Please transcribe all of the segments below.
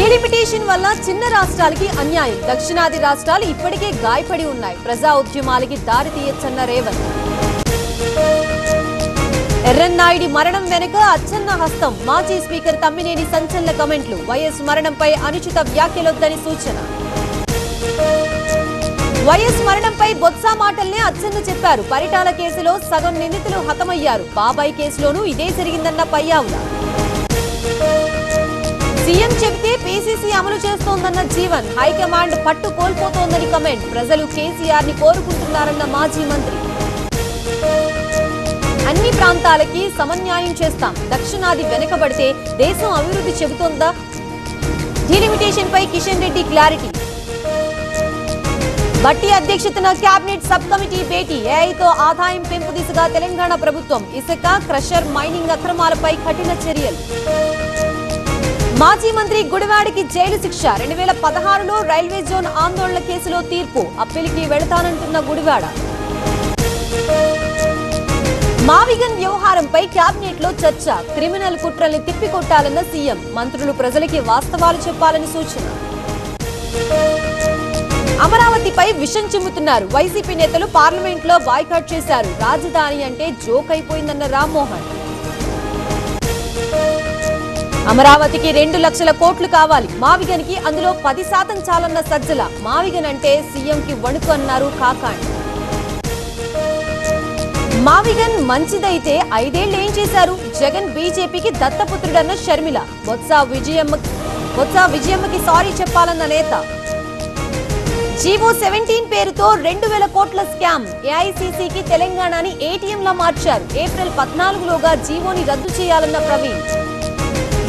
Delimitation వల్ల చిన్న రాష్ట్రాలకి అన్యాయం. దక్షిణాది రాష్ట్రాలు ఇప్పటికే గాయపడి ఉన్నాయి. ప్రజా ఉద్యమాలకి దారి తీయొచ్చన్న రేవంత్. ఎర్రన్నాయుడి మరణం వెనుక అచ్చెన్న హస్తం. మాజీ స్పీకర్ తమ్మినేని సంచలన కమెంట్లు. వైఎస్ మరణంపై అనుచిత వ్యాఖ్యలొద్దని సూచన. వైఎస్ మరణంపై బొత్స మాటల్నే అచ్చెన్న చెప్పారు. పరిటాల కేసులో సగం నిందితులు హతమయ్యారు. బాబాయ్ కేసులోనూ ఇదే జరిగిందన్న పయ్యావుల. సీఎం చెబితే పీసీసీ అమలు చేస్తోందన్న జీవన్. హైకమాండ్ పట్టు కోల్పోతోందని కమెంట్. ప్రజలు కేసీఆర్ ని కోరుకుంటున్నారన్న మాజీ మంత్రి. అన్ని ప్రాంతాలకి సమన్యాయం చేస్తాం. దక్షిణాది వెనుకబడితే దేశం అభివృద్ధి చెబుతోందా? డీలిమిటేషన్ పై కిషన్ రెడ్డి క్లారిటీ. భట్టి అధ్యక్షతన కేబినెట్ సబ్ కమిటీ భేటీ. ఏఐతో ఆదాయం పెంపు దిశగా తెలంగాణ ప్రభుత్వం. ఇసుక, క్రషర్, మైనింగ్ అక్రమాలపై కఠిన చర్యలు. మాజీ మంత్రి గుడివాడకి జైలు శిక్ష. 2016లో రైల్వే జోన్ ఆందోళన కేసులో తీర్పు. అప్పీలుకి వెళతానంటున్న గుడివాడ. మావిగన్ వ్యవహారంపై కేబినెట్ లో చర్చ. క్రిమినల్ కుట్రల్ని తిప్పికొట్టాలన్న సీఎం. మంత్రులు ప్రజలకి వాస్తవాలు చెప్పాలని సూచన. అమరావతిపై విషం చిమ్ముతున్నారు. వైసీపీ నేతలు పార్లమెంట్ లో బాయ్కాట్ చేశారు. రాజధాని అంటే జోక్ అయిపోయిందన్న రామ్మోహన్. అమరావతికి 2 లక్షల కోట్లు కావాలి. మావిగన్ కి అందులో 10% చాలన్న సజ్జల. మావిగన్ అంటే సీఎం కి వణుకు అన్నారు కాకాణి. మావిగన్ మంచిదైతే 5 ఏళ్లు ఏం చేశారు? జగన్ బీజేపీకి దత్తపుత్రుడన్న షర్మిల. బొత్స విజయమ్మకి సారీ చెప్పాలన్న నేత. జీవో 17 పేరుతో 2000 కోట్ల స్కామ్. ఏఐసీసీకి తెలంగాణని ఏటీఎంలా మార్చారు. ఏప్రిల్ 14లోగా జీవోని రద్దు చేయాలన్న ప్రవీణ్.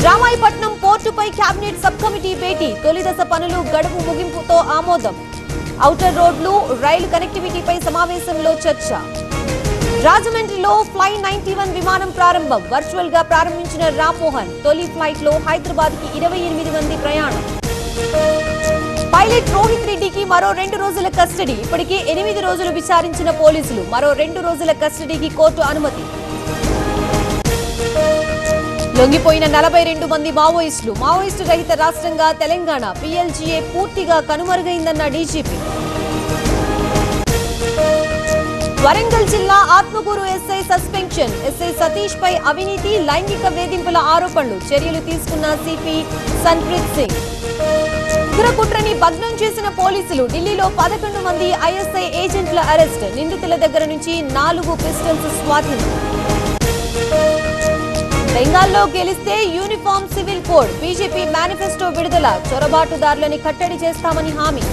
రామాయపట్నం పోర్టుపై కేబినెట్ సబ్ కమిటీ భేటీ. తొలిదశ పనులు గడువు ముగింపుతో ఆమోదం. ఔటర్ రోడ్లు, రైలు కనెక్టివిటీపై సమావేశంలో చర్చ. రాజమండ్రిలో ఫ్లై 91 విమానం ప్రారంభం. వర్చువల్ గా ప్రారంభించిన రామ్మోహన్. తొలి ఫ్లైట్ లో హైదరాబాద్ కి 28 మంది ప్రయాణం. పైలట్ రోహిత్ రెడ్డికి మరో 2 రోజుల కస్టడీ. ఇప్పటికే 8 రోజులు విచారించిన పోలీసులు. మరో 2 రోజుల కస్టడీకి కోర్టు అనుమతి. లొంగిపోయిన 42 మంది మావోయిస్టులు. మావోయిస్టు రహిత రాష్ట్రంగా తెలంగాణ. పీఎల్జీఏ పూర్తిగా కనుమరుగైందన్న డీజీపీ. వరంగల్ జిల్లా Atmakur SI suspension. SI Satish పై అవినీతి, లైంగిక వేధింపుల ఆరోపణలు. చర్యలు తీసుకున్న సిపి సన్ప్రీత్ సింగ్. ఉగ్రకుట్రని భగ్నం చేసిన పోలీసులు. ఢిల్లీలో 11 మంది ఐఎస్ఐ ఏజెంట్ల అరెస్ట్. నిందితుల దగ్గర నుంచి 4 పిస్టల్స్ స్వాధీనం. బెంగాల్లో గెలిస్తే uniform civil code. BJP manifesto విడుదల. చొరబాటుదారులని కట్టడి చేస్తామని హామీ.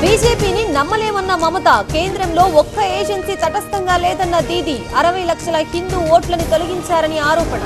బీజేపీని నమ్మలేమన్న మమత. కేంద్రంలో ఒక్క ఏజెన్సీ తటస్థంగా లేదన్న దీదీ. 60 లక్షల హిందూ ఓట్లని తొలగించారని ఆరోపణ.